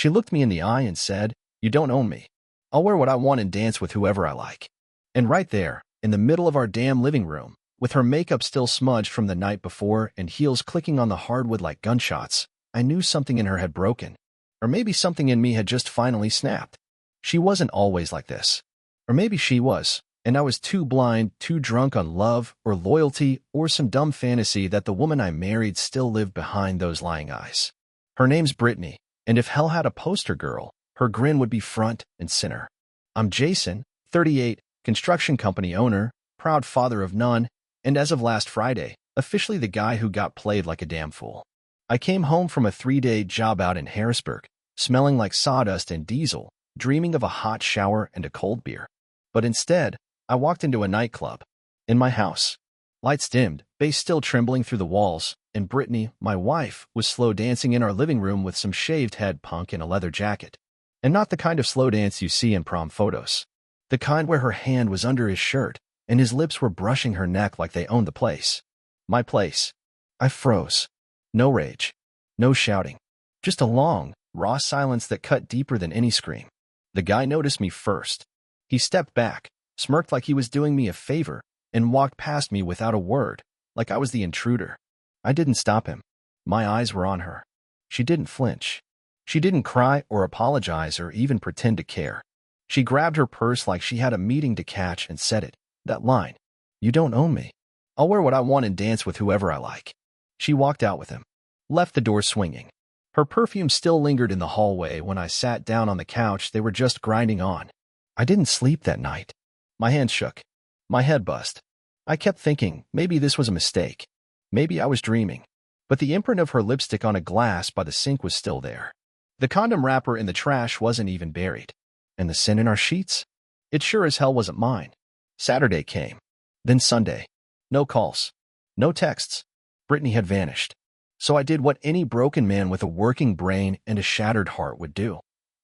She looked me in the eye and said, "You don't own me. I'll wear what I want and dance with whoever I like." And right there, in the middle of our damn living room, with her makeup still smudged from the night before and heels clicking on the hardwood like gunshots, I knew something in her had broken. Or maybe something in me had just finally snapped. She wasn't always like this. Or maybe she was, and I was too blind, too drunk on love or loyalty or some dumb fantasy that the woman I married still lived behind those lying eyes. Her name's Brittany, and if hell had a poster girl, her grin would be front and center. I'm Jason, 38, construction company owner, proud father of none, and as of last Friday, officially the guy who got played like a damn fool. I came home from a 3-day job out in Harrisburg, smelling like sawdust and diesel, dreaming of a hot shower and a cold beer. But instead, I walked into a nightclub. In my house. Lights dimmed, bass still trembling through the walls, and Brittany, my wife, was slow dancing in our living room with some shaved head punk in a leather jacket. And not the kind of slow dance you see in prom photos. The kind where her hand was under his shirt, and his lips were brushing her neck like they owned the place. My place. I froze. No rage. No shouting. Just a long, raw silence that cut deeper than any scream. The guy noticed me first. He stepped back, smirked like he was doing me a favor, and walked past me without a word, like I was the intruder. I didn't stop him. My eyes were on her. She didn't flinch. She didn't cry or apologize or even pretend to care. She grabbed her purse like she had a meeting to catch and said it. That line. "You don't own me. I'll wear what I want and dance with whoever I like." She walked out with him. Left the door swinging. Her perfume still lingered in the hallway when I sat down on the couch they were just grinding on. I didn't sleep that night. My hands shook. My head buzzed. I kept thinking maybe this was a mistake. Maybe I was dreaming. But the imprint of her lipstick on a glass by the sink was still there. The condom wrapper in the trash wasn't even buried. And the scent in our sheets? It sure as hell wasn't mine. Saturday came. Then Sunday. No calls. No texts. Brittany had vanished. So I did what any broken man with a working brain and a shattered heart would do.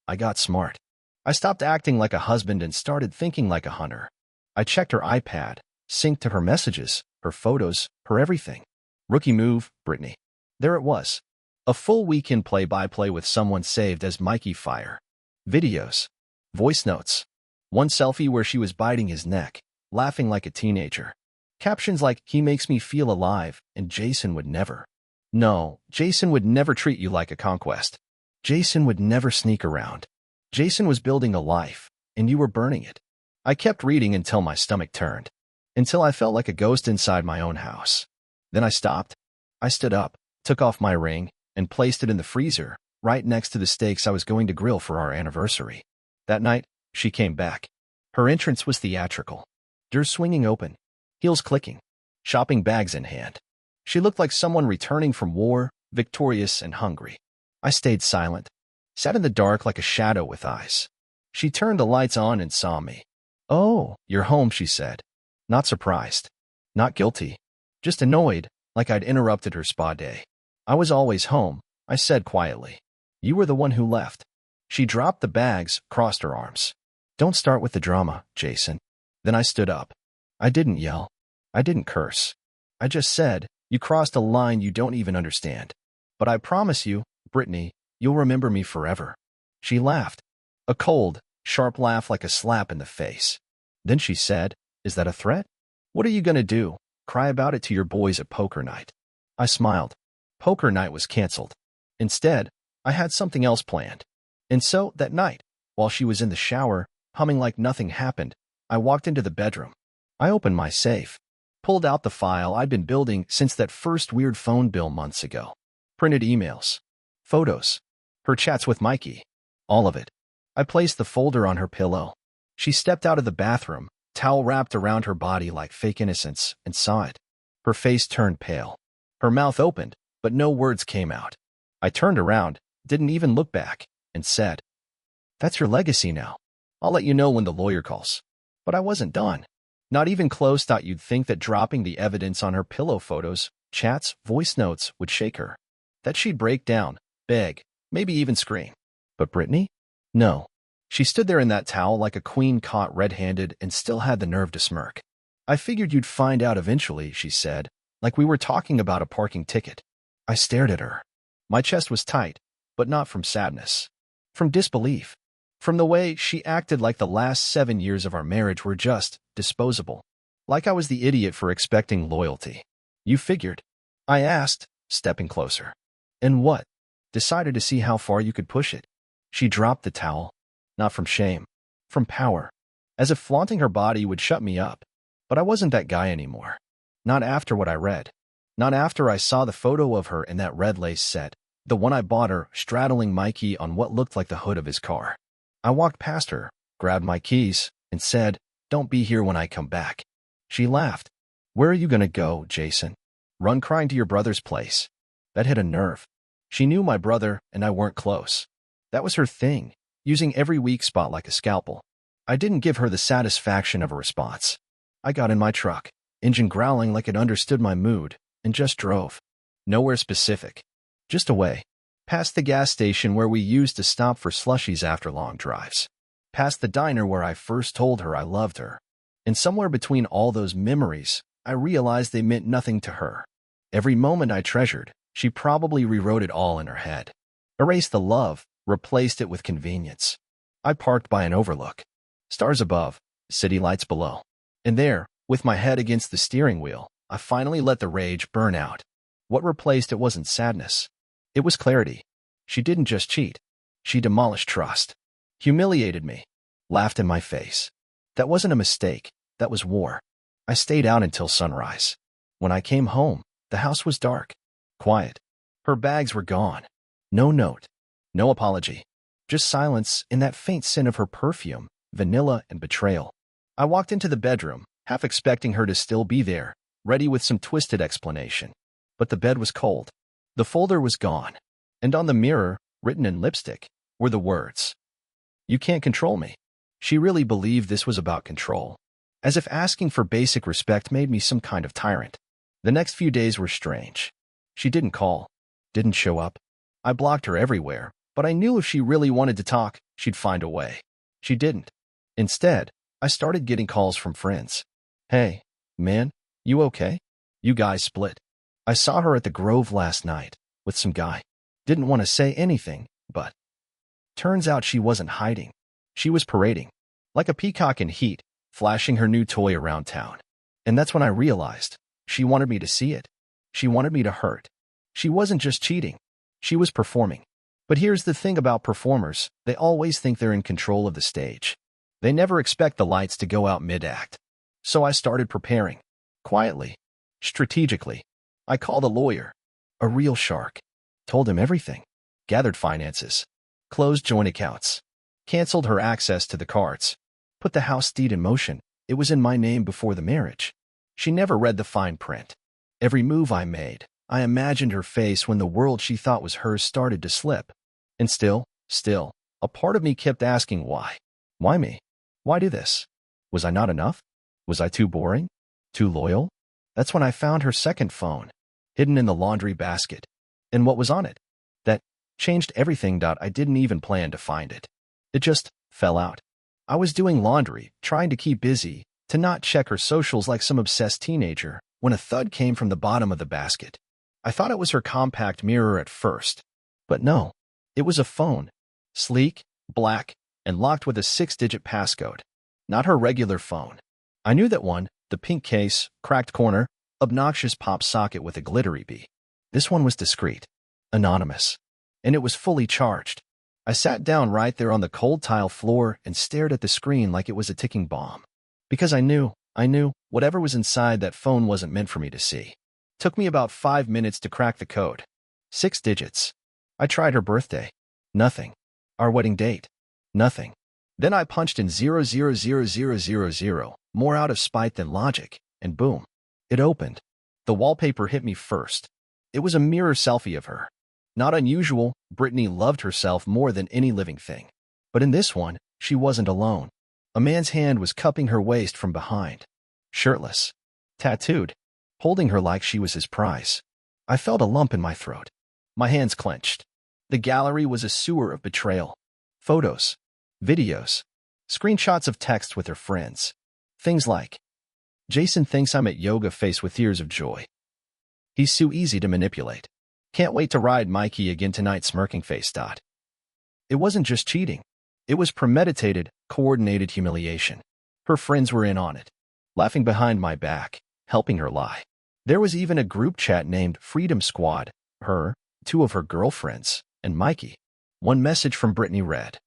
I got smart. I stopped acting like a husband and started thinking like a hunter. I checked her iPad, synced to her messages, her photos, her everything. Rookie move, Brittany. There it was. A full weekend play-by-play with someone saved as Mikey Fire. Videos. Voice notes. One selfie where she was biting his neck, laughing like a teenager. Captions like, "He makes me feel alive," and "Jason would never." No, Jason would never treat you like a conquest. Jason would never sneak around. Jason was building a life, and you were burning it. I kept reading until my stomach turned. Until I felt like a ghost inside my own house. Then I stopped. I stood up, took off my ring, and placed it in the freezer, right next to the steaks I was going to grill for our anniversary. That night, she came back. Her entrance was theatrical. Doors swinging open. Heels clicking. Shopping bags in hand. She looked like someone returning from war, victorious and hungry. I stayed silent. Sat in the dark like a shadow with eyes. She turned the lights on and saw me. "Oh, you're home," she said. Not surprised. Not guilty. Just annoyed, like I'd interrupted her spa day. "I was always home," I said quietly. "You were the one who left." She dropped the bags, crossed her arms. "Don't start with the drama, Jason." Then I stood up. I didn't yell. I didn't curse. I just said, "You crossed a line you don't even understand. But I promise you, Brittany, you'll remember me forever." She laughed. A cold, sharp laugh like a slap in the face. Then she said, "Is that a threat? What are you gonna do? Cry about it to your boys at poker night?" I smiled. Poker night was canceled. Instead, I had something else planned. And so, that night, while she was in the shower, humming like nothing happened, I walked into the bedroom. I opened my safe, pulled out the file I'd been building since that first weird phone bill months ago. Printed emails, photos, her chats with Mikey, all of it. I placed the folder on her pillow. She stepped out of the bathroom, towel wrapped around her body like fake innocence, and saw it. Her face turned pale. Her mouth opened, but no words came out. I turned around, didn't even look back, and said, "That's your legacy now. I'll let you know when the lawyer calls." But I wasn't done. Not even close. Thought you'd think that dropping the evidence on her pillow photos, chats, voice notes would shake her. That she'd break down, beg, maybe even scream. But Brittany? No. She stood there in that towel like a queen caught red-handed and still had the nerve to smirk. "I figured you'd find out eventually," she said, like we were talking about a parking ticket. I stared at her. My chest was tight, but not from sadness. From disbelief. From the way she acted like the last 7 years of our marriage were just disposable. Like I was the idiot for expecting loyalty. You figured? I asked, stepping closer. And what? Decided to see how far you could push it. She dropped the towel. Not from shame. From power. As if flaunting her body would shut me up. But I wasn't that guy anymore. Not after what I read. Not after I saw the photo of her in that red lace set, the one I bought her, straddling Mikey on what looked like the hood of his car. I walked past her, grabbed my keys, and said, "Don't be here when I come back." She laughed. "Where are you gonna go, Jason? Run crying to your brother's place?" That hit a nerve. She knew my brother and I weren't close. That was her thing, using every weak spot like a scalpel. I didn't give her the satisfaction of a response. I got in my truck, engine growling like it understood my mood, and just drove. Nowhere specific. Just away. Past the gas station where we used to stop for slushies after long drives. Past the diner where I first told her I loved her. And somewhere between all those memories, I realized they meant nothing to her. Every moment I treasured, she probably rewrote it all in her head. Erased the love, replaced it with convenience. I parked by an overlook. Stars above, city lights below. And there, with my head against the steering wheel, I finally let the rage burn out. What replaced it wasn't sadness. It was clarity. She didn't just cheat. She demolished trust. Humiliated me. Laughed in my face. That wasn't a mistake. That was war. I stayed out until sunrise. When I came home, the house was dark. Quiet. Her bags were gone. No note. No apology. Just silence and that faint scent of her perfume, vanilla and betrayal. I walked into the bedroom, half expecting her to still be there, ready with some twisted explanation. But the bed was cold. The folder was gone. And on the mirror, written in lipstick, were the words, "You can't control me." She really believed this was about control. As if asking for basic respect made me some kind of tyrant. The next few days were strange. She didn't call. Didn't show up. I blocked her everywhere, but I knew if she really wanted to talk, she'd find a way. She didn't. Instead, I started getting calls from friends. "Hey, man, you okay? You guys split. I saw her at the Grove last night, with some guy." Didn't want to say anything, but turns out she wasn't hiding. She was parading. Like a peacock in heat, flashing her new toy around town. And that's when I realized, she wanted me to see it. She wanted me to hurt. She wasn't just cheating. She was performing. But here's the thing about performers, they always think they're in control of the stage. They never expect the lights to go out mid-act. So I started preparing. Quietly. Strategically. I called a lawyer. A real shark. Told him everything. Gathered finances. Closed joint accounts. Canceled her access to the cards. Put the house deed in motion. It was in my name before the marriage. She never read the fine print. Every move I made, I imagined her face when the world she thought was hers started to slip. And still, a part of me kept asking why. Why me? Why do this? Was I not enough? Was I too boring? Too loyal? That's when I found her second phone, hidden in the laundry basket. And what was on it? That changed everything. I didn't even plan to find it. It just fell out. I was doing laundry, trying to keep busy, to not check her socials like some obsessed teenager, when a thud came from the bottom of the basket. I thought it was her compact mirror at first. But no, it was a phone. Sleek, black, and locked with a 6-digit passcode. Not her regular phone. I knew that one, the pink case, cracked corner, obnoxious pop socket with a glittery bee. This one was discreet, anonymous, and it was fully charged. I sat down right there on the cold tile floor and stared at the screen like it was a ticking bomb. Because I knew, whatever was inside that phone wasn't meant for me to see. Took me about 5 minutes to crack the code. 6 digits. I tried her birthday. Nothing. Our wedding date. Nothing. Then I punched in 0000000, more out of spite than logic, and boom. It opened. The wallpaper hit me first. It was a mirror selfie of her. Not unusual, Brittany loved herself more than any living thing. But in this one, she wasn't alone. A man's hand was cupping her waist from behind. Shirtless. Tattooed. Holding her like she was his prize. I felt a lump in my throat. My hands clenched. The gallery was a sewer of betrayal. Photos. Videos. Screenshots of text with her friends. Things like, "Jason thinks I'm at yoga face with tears of joy. He's so easy to manipulate. Can't wait to ride Mikey again tonight smirking face. It wasn't just cheating. It was premeditated, coordinated humiliation. Her friends were in on it, laughing behind my back, helping her lie. There was even a group chat named Freedom Squad, her, two of her girlfriends, and Mikey. One message from Brittany read,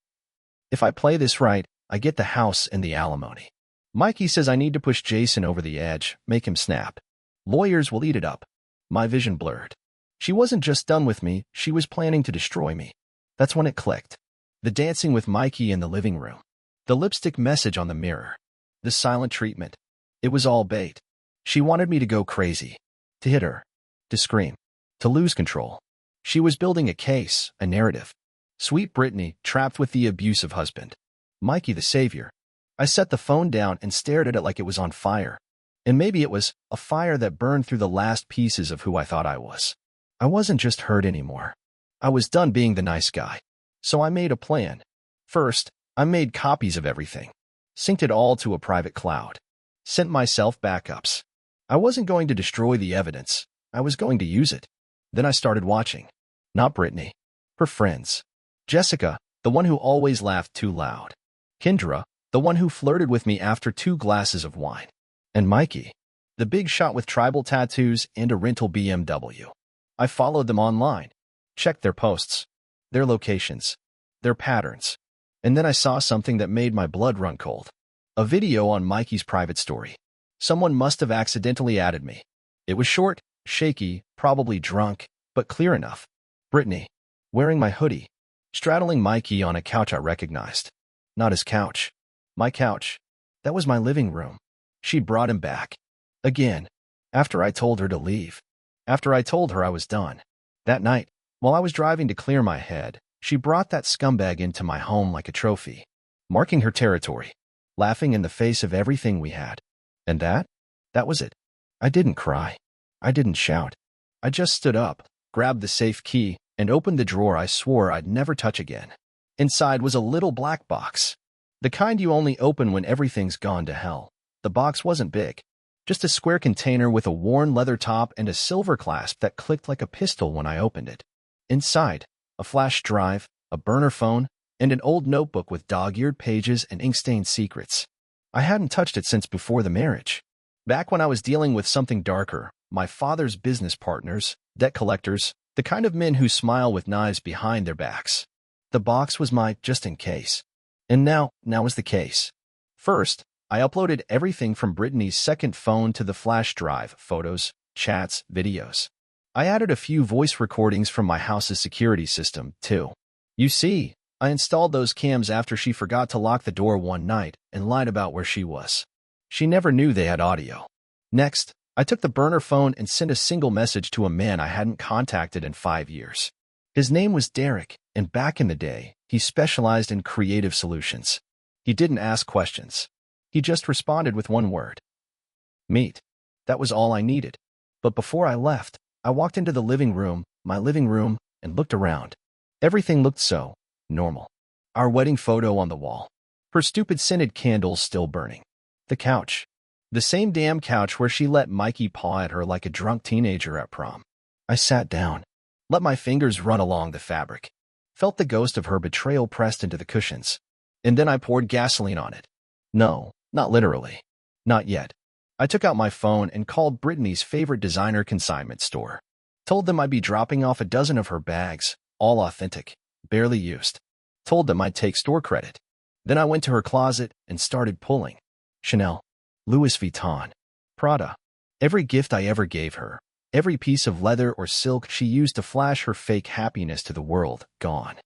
"If I play this right, I get the house and the alimony. Mikey says I need to push Jason over the edge, make him snap. Lawyers will eat it up." My vision blurred. She wasn't just done with me, she was planning to destroy me. That's when it clicked. The dancing with Mikey in the living room. The lipstick message on the mirror. The silent treatment. It was all bait. She wanted me to go crazy. To hit her. To scream. To lose control. She was building a case, a narrative. Sweet Brittany, trapped with the abusive husband. Mikey the savior. I set the phone down and stared at it like it was on fire. And maybe it was a fire that burned through the last pieces of who I thought I was. I wasn't just hurt anymore. I was done being the nice guy. So I made a plan. First, I made copies of everything. Synced it all to a private cloud. Sent myself backups. I wasn't going to destroy the evidence. I was going to use it. Then I started watching. Not Brittany. Her friends. Jessica, the one who always laughed too loud. Kendra, the one who flirted with me after 2 glasses of wine. And Mikey, the big shot with tribal tattoos and a rental BMW. I followed them online. Checked their posts. Their locations. Their patterns. And then I saw something that made my blood run cold. A video on Mikey's private story. Someone must have accidentally added me. It was short, shaky, probably drunk, but clear enough. Brittany, wearing my hoodie, straddling Mikey on a couch I recognized. Not his couch. My couch. That was my living room. She'd brought him back. Again. After I told her to leave. After I told her I was done. That night, while I was driving to clear my head, she brought that scumbag into my home like a trophy, marking her territory, laughing in the face of everything we had. And that was it. I didn't cry. I didn't shout. I just stood up, grabbed the safe key, and opened the drawer I swore I'd never touch again. Inside was a little black box. The kind you only open when everything's gone to hell. The box wasn't big. Just a square container with a worn leather top and a silver clasp that clicked like a pistol when I opened it. Inside, a flash drive, a burner phone, and an old notebook with dog-eared pages and ink-stained secrets. I hadn't touched it since before the marriage. Back when I was dealing with something darker, my father's business partners, debt collectors, the kind of men who smile with knives behind their backs. The box was my just in case. And now is the case. First, I uploaded everything from Brittany's second phone to the flash drive, photos, chats, videos. I added a few voice recordings from my house's security system, too. You see, I installed those cams after she forgot to lock the door one night and lied about where she was. She never knew they had audio. Next, I took the burner phone and sent a single message to a man I hadn't contacted in 5 years. His name was Derek, and back in the day, he specialized in creative solutions. He didn't ask questions. He just responded with one word. Meet. That was all I needed. But before I left, I walked into the living room, my living room, and looked around. Everything looked so normal. Our wedding photo on the wall. Her stupid scented candles still burning. The couch. The same damn couch where she let Mikey paw at her like a drunk teenager at prom. I sat down. Let my fingers run along the fabric. Felt the ghost of her betrayal pressed into the cushions. And then I poured gasoline on it. No, not literally. Not yet. I took out my phone and called Brittany's favorite designer consignment store. Told them I'd be dropping off a dozen of her bags, all authentic, barely used. Told them I'd take store credit. Then I went to her closet and started pulling. Chanel, Louis Vuitton, Prada. Every gift I ever gave her, every piece of leather or silk she used to flash her fake happiness to the world, gone.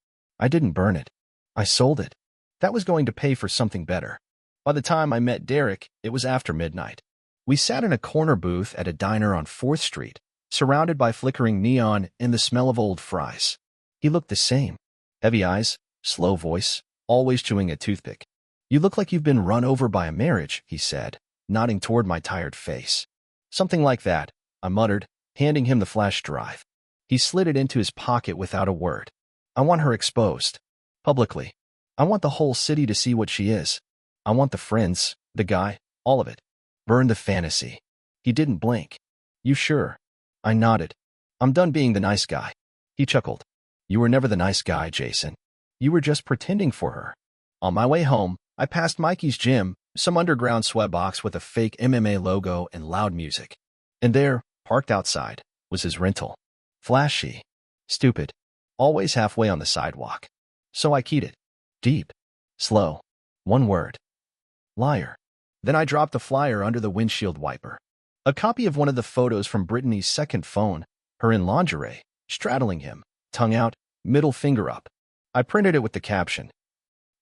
I didn't burn it. I sold it. That was going to pay for something better. By the time I met Derek, it was after midnight. We sat in a corner booth at a diner on 4th Street, surrounded by flickering neon and the smell of old fries. He looked the same. Heavy eyes, slow voice, always chewing a toothpick. You look like you've been run over by a marriage, he said, nodding toward my tired face. Something like that, I muttered, handing him the flash drive. He slid it into his pocket without a word. I want her exposed. Publicly. I want the whole city to see what she is. I want the friends, the guy, all of it. Burn the fantasy. He didn't blink. You sure? I nodded. I'm done being the nice guy. He chuckled. You were never the nice guy, Jason. You were just pretending for her. On my way home, I passed Mikey's gym, some underground sweatbox with a fake MMA logo and loud music. And there, parked outside, was his rental. Flashy. Stupid. Always halfway on the sidewalk. So I keyed it. Deep. Slow. One word. Liar. Then I dropped the flyer under the windshield wiper. A copy of one of the photos from Brittany's second phone, her in lingerie, straddling him, tongue out, middle finger up. I printed it with the caption,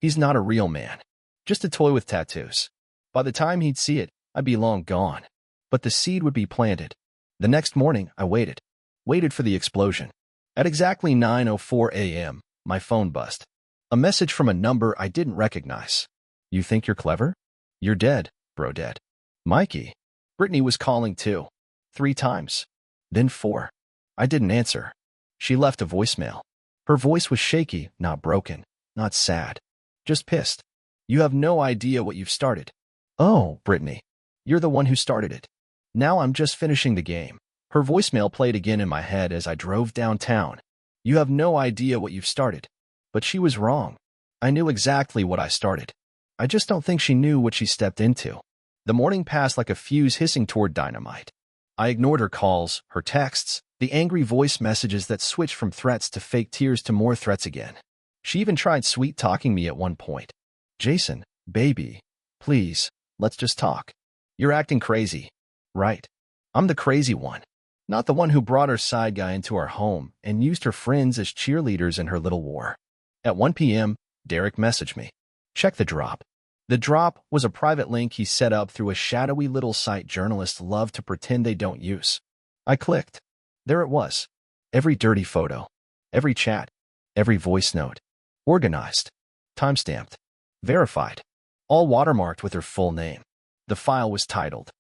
"He's not a real man. Just a toy with tattoos." By the time he'd see it, I'd be long gone. But the seed would be planted. The next morning, I waited. Waited for the explosion. At exactly 9:04 a.m., my phone buzzed. A message from a number I didn't recognize. "You think you're clever? You're dead, bro, dead." Mikey. Brittany was calling too. 3 times. Then 4. I didn't answer. She left a voicemail. Her voice was shaky, not broken, not sad. Just pissed. "You have no idea what you've started." "Oh, Brittany. You're the one who started it. Now I'm just finishing the game." Her voicemail played again in my head as I drove downtown. "You have no idea what you've started." But she was wrong. I knew exactly what I started. I just don't think she knew what she stepped into. The morning passed like a fuse hissing toward dynamite. I ignored her calls, her texts, the angry voice messages that switched from threats to fake tears to more threats again. She even tried sweet-talking me at one point. "Jason, baby, please, let's just talk. You're acting crazy." Right. I'm the crazy one. Not the one who brought her side guy into our home and used her friends as cheerleaders in her little war. At 1 p.m., Derek messaged me. Check the drop. The drop was a private link he set up through a shadowy little site journalists love to pretend they don't use. I clicked. There it was. Every dirty photo. Every chat. Every voice note. Organized. Timestamped. Verified. All watermarked with her full name. The file was titled,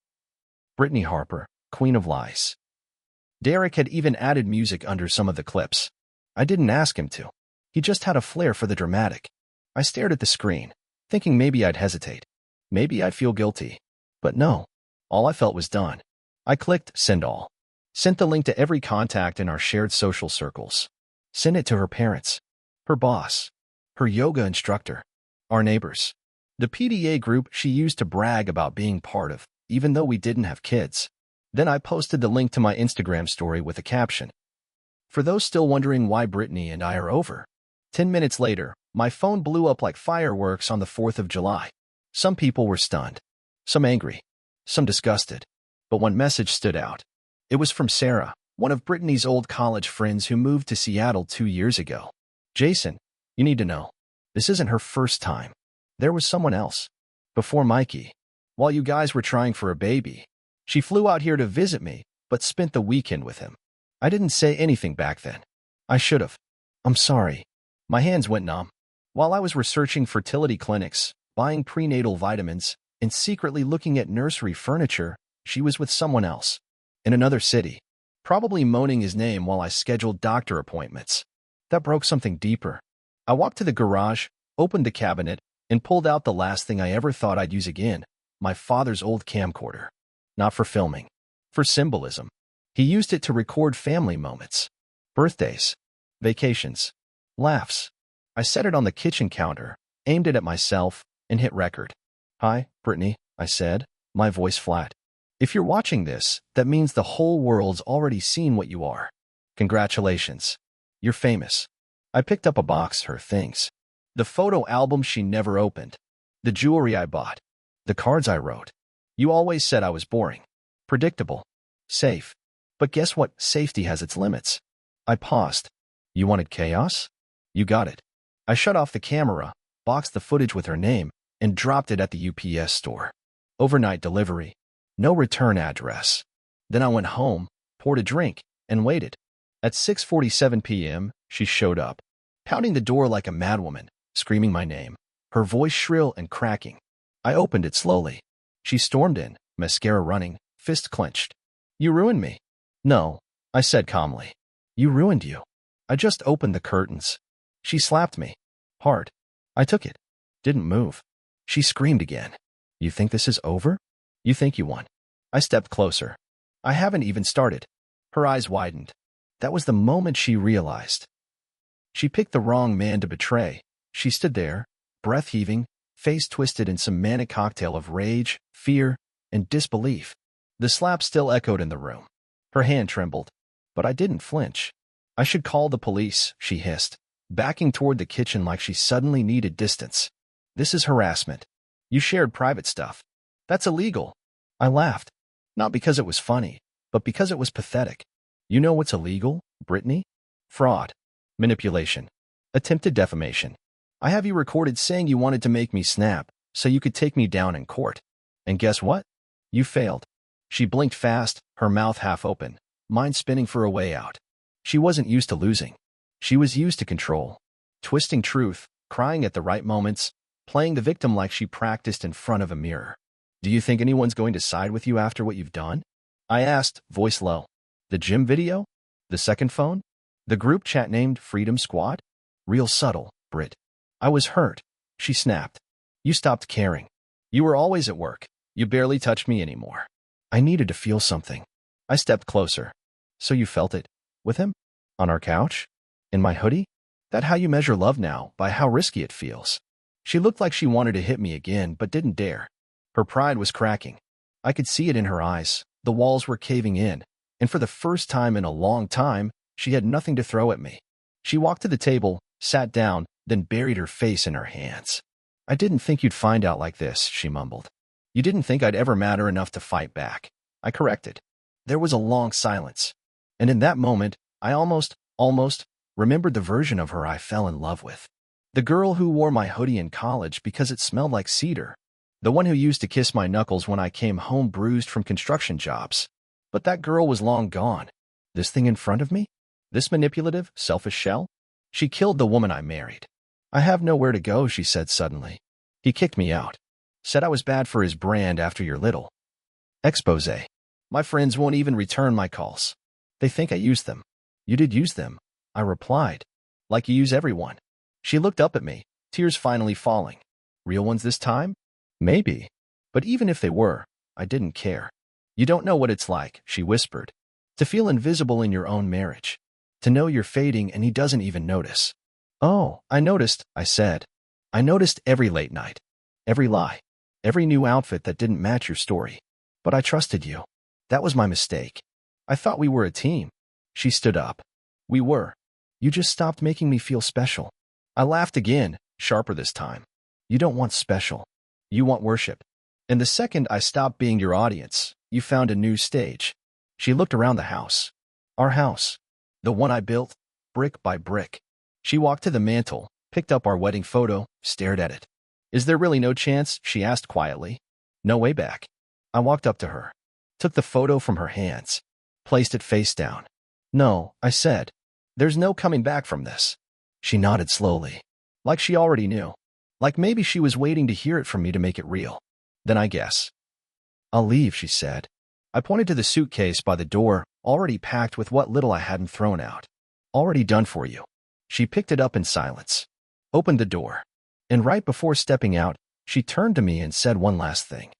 Brittany Harper, Queen of Lies. Derek had even added music under some of the clips. I didn't ask him to. He just had a flair for the dramatic. I stared at the screen, thinking maybe I'd hesitate. Maybe I'd feel guilty. But no. All I felt was done. I clicked Send All. Sent the link to every contact in our shared social circles. Sent it to her parents, her boss, her yoga instructor, our neighbors, the PDA group she used to brag about being part of, even though we didn't have kids. Then I posted the link to my Instagram story with a caption. For those still wondering why Brittany and I are over, 10 minutes later, my phone blew up like fireworks on the 4th of July. Some people were stunned, some angry, some disgusted. But one message stood out. It was from Sarah, one of Brittany's old college friends who moved to Seattle 2 years ago. Jason, you need to know. This isn't her first time. There was someone else. Before Mikey. While you guys were trying for a baby. She flew out here to visit me, but spent the weekend with him. I didn't say anything back then. I should have. I'm sorry. My hands went numb. While I was researching fertility clinics, buying prenatal vitamins, and secretly looking at nursery furniture, she was with someone else. In another city. Probably moaning his name while I scheduled doctor appointments. That broke something deeper. I walked to the garage, opened the cabinet, and pulled out the last thing I ever thought I'd use again, my father's old camcorder. Not for filming. For symbolism. He used it to record family moments. Birthdays. Vacations. Laughs. I set it on the kitchen counter, aimed it at myself, and hit record. Hi, Brittany, I said, my voice flat. If you're watching this, that means the whole world's already seen what you are. Congratulations. You're famous. I picked up a box, her things. The photo album she never opened. The jewelry I bought. The cards I wrote. You always said I was boring. Predictable. Safe. But guess what? Safety has its limits. I paused. You wanted chaos? You got it. I shut off the camera, boxed the footage with her name, and dropped it at the UPS store. Overnight delivery. No return address. Then I went home, poured a drink, and waited. At 6:47 p.m., she showed up, pounding the door like a madwoman, screaming my name, her voice shrill and cracking. I opened it slowly. She stormed in, mascara running, fist clenched. You ruined me. No, I said calmly. You ruined you. I just opened the curtains. She slapped me. Hard. I took it. Didn't move. She screamed again. You think this is over? You think you won? I stepped closer. I haven't even started. Her eyes widened. That was the moment she realized. She picked the wrong man to betray. She stood there, breath heaving, face twisted in some manic cocktail of rage, fear, and disbelief. The slap still echoed in the room. Her hand trembled, but I didn't flinch. I should call the police, she hissed, backing toward the kitchen like she suddenly needed distance. This is harassment. You shared private stuff. That's illegal. I laughed, not because it was funny, but because it was pathetic. You know what's illegal, Brittany? Fraud, manipulation, attempted defamation. I have you recorded saying you wanted to make me snap so you could take me down in court. And guess what? You failed. She blinked fast, her mouth half open, mind spinning for a way out. She wasn't used to losing. She was used to control, twisting truth, crying at the right moments, playing the victim like she practiced in front of a mirror. Do you think anyone's going to side with you after what you've done? I asked, voice low. The gym video? The second phone? The group chat named Freedom Squad? Real subtle, Brit. I was hurt. She snapped. You stopped caring. You were always at work. You barely touched me anymore. I needed to feel something. I stepped closer. So you felt it? With him? On our couch? In my hoodie? That how you measure love now, by how risky it feels. She looked like she wanted to hit me again, but didn't dare. Her pride was cracking. I could see it in her eyes. The walls were caving in, and for the first time in a long time, she had nothing to throw at me. She walked to the table, sat down, then buried her face in her hands. I didn't think you'd find out like this, she mumbled. You didn't think I'd ever matter enough to fight back. I corrected. There was a long silence, and in that moment, I almost remembered the version of her I fell in love with. The girl who wore my hoodie in college because it smelled like cedar. The one who used to kiss my knuckles when I came home bruised from construction jobs. But that girl was long gone. This thing in front of me? This manipulative, selfish shell? She killed the woman I married. I have nowhere to go, she said suddenly. He kicked me out. Said I was bad for his brand after your little expose. My friends won't even return my calls. They think I used them. You did use them, I replied. Like you use everyone. She looked up at me, tears finally falling. Real ones this time? Maybe. But even if they were, I didn't care. You don't know what it's like, she whispered. To feel invisible in your own marriage. To know you're fading and he doesn't even notice. Oh, I noticed, I said. I noticed every late night. Every lie. Every new outfit that didn't match your story. But I trusted you. That was my mistake. I thought we were a team. She stood up. We were. You just stopped making me feel special. I laughed again, sharper this time. You don't want special. You want worship. And the second I stopped being your audience, you found a new stage. She looked around the house. Our house. The one I built, brick by brick. She walked to the mantel, picked up our wedding photo, stared at it. Is there really no chance? She asked quietly. No way back. I walked up to her, took the photo from her hands, placed it face down. No, I said. There's no coming back from this. She nodded slowly, like she already knew. Like maybe she was waiting to hear it from me to make it real. Then I guess. I'll leave, she said. I pointed to the suitcase by the door, already packed with what little I hadn't thrown out. Already done for you. She picked it up in silence, opened the door, and right before stepping out, she turned to me and said one last thing.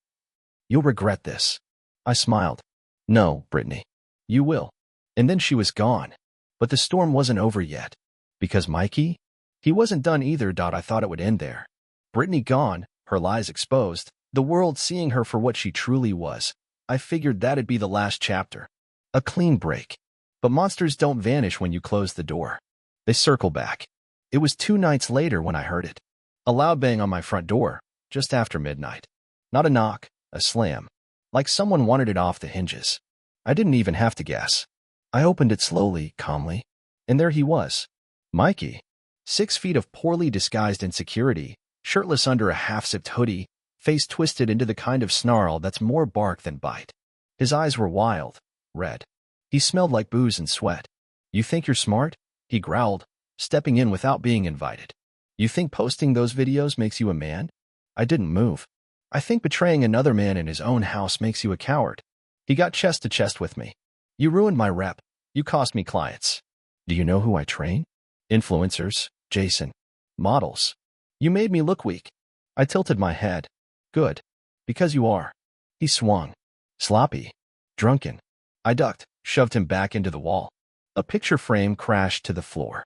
You'll regret this. I smiled. No, Brittany. You will. And then she was gone. But the storm wasn't over yet. Because Mikey? He wasn't done either. I thought it would end there. Brittany gone, her lies exposed, the world seeing her for what she truly was. I figured that'd be the last chapter. A clean break. But monsters don't vanish when you close the door. They circle back. It was 2 nights later when I heard it. A loud bang on my front door, just after midnight. Not a knock, a slam. Like someone wanted it off the hinges. I didn't even have to guess. I opened it slowly, calmly. And there he was. Mikey. 6 feet of poorly disguised insecurity, shirtless under a half-zipped hoodie, face twisted into the kind of snarl that's more bark than bite. His eyes were wild, red. He smelled like booze and sweat. You think you're smart? He growled, stepping in without being invited. You think posting those videos makes you a man? I didn't move. I think betraying another man in his own house makes you a coward. He got chest to chest with me. You ruined my rep. You cost me clients. Do you know who I train? Influencers, Jason. Models. You made me look weak. I tilted my head. Good. Because you are. He swung. Sloppy. Drunken. I ducked, shoved him back into the wall. A picture frame crashed to the floor.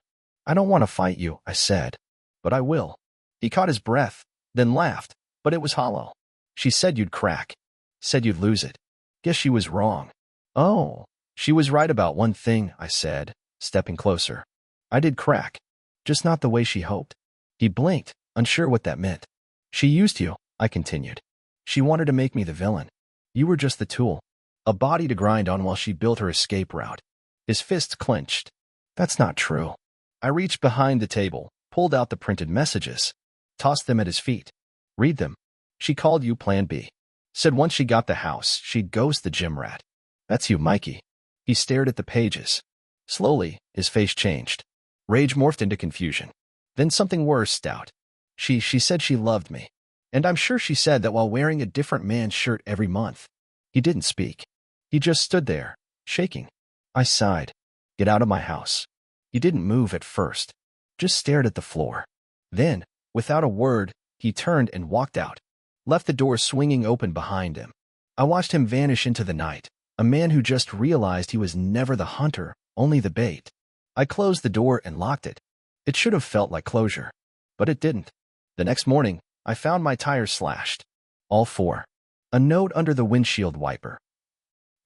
I don't want to fight you, I said. But I will. He caught his breath, then laughed, but it was hollow. She said you'd crack. Said you'd lose it. Guess she was wrong. Oh, she was right about one thing, I said, stepping closer. I did crack. Just not the way she hoped. He blinked, unsure what that meant. She used you, I continued. She wanted to make me the villain. You were just the tool. A body to grind on while she built her escape route. His fists clenched. That's not true. I reached behind the table, pulled out the printed messages, tossed them at his feet. Read them. She called you Plan B. Said once she got the house, she'd ghost the gym rat. That's you, Mikey. He stared at the pages. Slowly, his face changed. Rage morphed into confusion. Then something worse, Stout. She said she loved me. And I'm sure she said that while wearing a different man's shirt every month. He didn't speak. He just stood there, shaking. I sighed. Get out of my house. He didn't move at first. Just stared at the floor. Then, without a word, he turned and walked out. Left the door swinging open behind him. I watched him vanish into the night, a man who just realized he was never the hunter, only the bait. I closed the door and locked it. It should have felt like closure. But it didn't. The next morning, I found my tires slashed. All four. A note under the windshield wiper.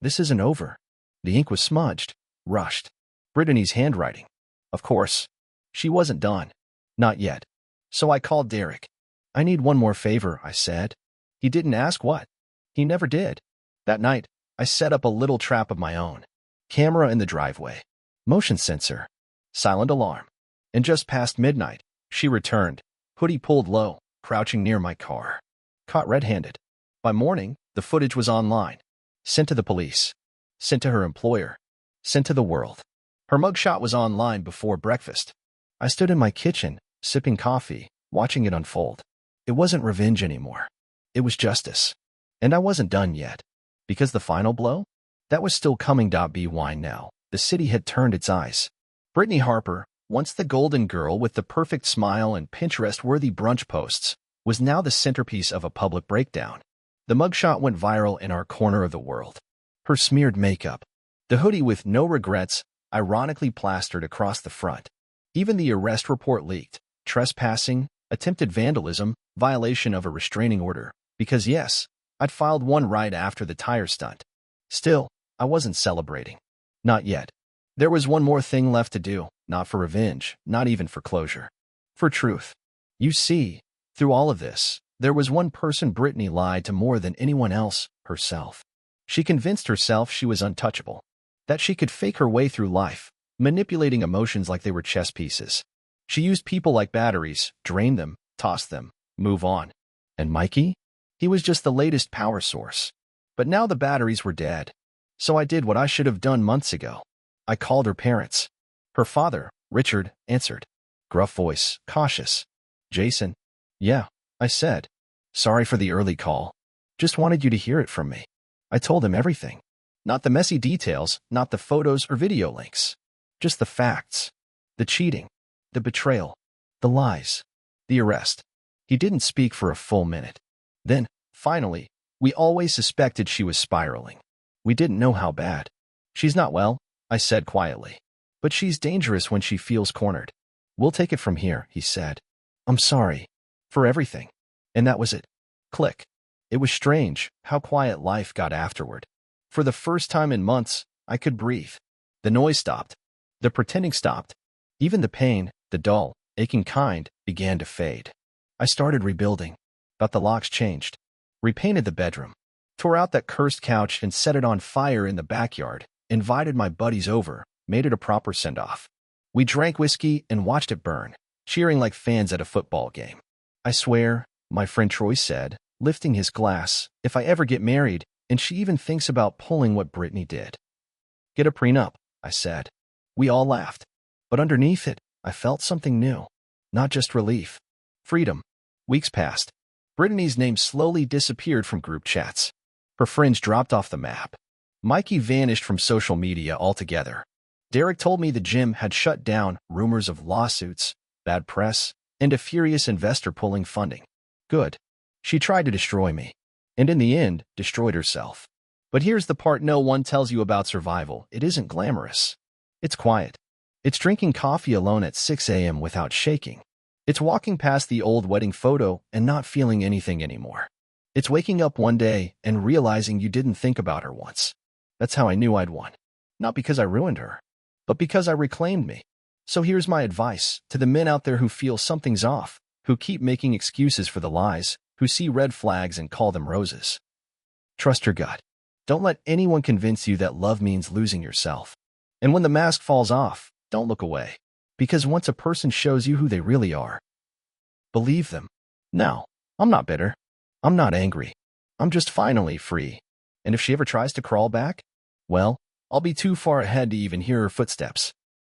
This isn't over. The ink was smudged, rushed. Brittany's handwriting. Of course. She wasn't done. Not yet. So I called Derek. I need one more favor, I said. He didn't ask what. He never did. That night, I set up a little trap of my own. Camera in the driveway. Motion sensor. Silent alarm. And just past midnight, she returned, hoodie pulled low, crouching near my car. Caught red-handed. By morning, the footage was online. Sent to the police. Sent to her employer. Sent to the world. Her mugshot was online before breakfast. I stood in my kitchen, sipping coffee, watching it unfold. It wasn't revenge anymore. It was justice. And I wasn't done yet. Because the final blow? That was still coming. By now, the city had turned its eyes. Brittany Harper, once the golden girl with the perfect smile and Pinterest-worthy brunch posts, was now the centerpiece of a public breakdown. The mugshot went viral in our corner of the world. Her smeared makeup. The hoodie with no regrets, ironically plastered across the front. Even the arrest report leaked. Trespassing, attempted vandalism, violation of a restraining order. Because yes, I'd filed one right after the tire stunt. Still, I wasn't celebrating. Not yet. There was one more thing left to do, not for revenge, not even for closure. For truth. You see, through all of this, there was one person Brittany lied to more than anyone else, herself. She convinced herself she was untouchable. That she could fake her way through life, manipulating emotions like they were chess pieces. She used people like batteries, drained them, tossed them, move on. And Mikey? He was just the latest power source. But now the batteries were dead. So I did what I should have done months ago. I called her parents. Her father, Richard, answered. Gruff voice, cautious. Jason? Yeah, I said. Sorry for the early call. Just wanted you to hear it from me. I told him everything. Not the messy details, not the photos or video links. Just the facts. The cheating. The betrayal. The lies. The arrest. He didn't speak for a full minute. Then, finally, we always suspected she was spiraling. We didn't know how bad. She's not well, I said quietly. But she's dangerous when she feels cornered. We'll take it from here, he said. I'm sorry. For everything. And that was it. Click. It was strange how quiet life got afterward. For the first time in months, I could breathe. The noise stopped. The pretending stopped. Even the pain, the dull, aching kind, began to fade. I started rebuilding. But the locks changed. Repainted the bedroom. Tore out that cursed couch and set it on fire in the backyard. Invited my buddies over. Made it a proper send-off. We drank whiskey and watched it burn, cheering like fans at a football game. I swear, my friend Troy said, lifting his glass, if I ever get married, and she even thinks about pulling what Brittany did. Get a prenup, I said. We all laughed. But underneath it, I felt something new. Not just relief. Freedom. Weeks passed. Brittany's name slowly disappeared from group chats. Her friends dropped off the map. Mikey vanished from social media altogether. Derek told me the gym had shut down, rumors of lawsuits, bad press, and a furious investor pulling funding. Good. She tried to destroy me. And in the end, destroyed herself. But here's the part no one tells you about survival. It isn't glamorous. It's quiet. It's drinking coffee alone at 6 a.m. without shaking. It's walking past the old wedding photo and not feeling anything anymore. It's waking up one day and realizing you didn't think about her once. That's how I knew I'd won. Not because I ruined her, but because I reclaimed me. So here's my advice to the men out there who feel something's off, who keep making excuses for the lies, who see red flags and call them roses. Trust your gut. Don't let anyone convince you that love means losing yourself. And when the mask falls off, don't look away. Because once a person shows you who they really are, believe them. Now, I'm not bitter. I'm not angry. I'm just finally free. And if she ever tries to crawl back, well, I'll be too far ahead to even hear her footsteps.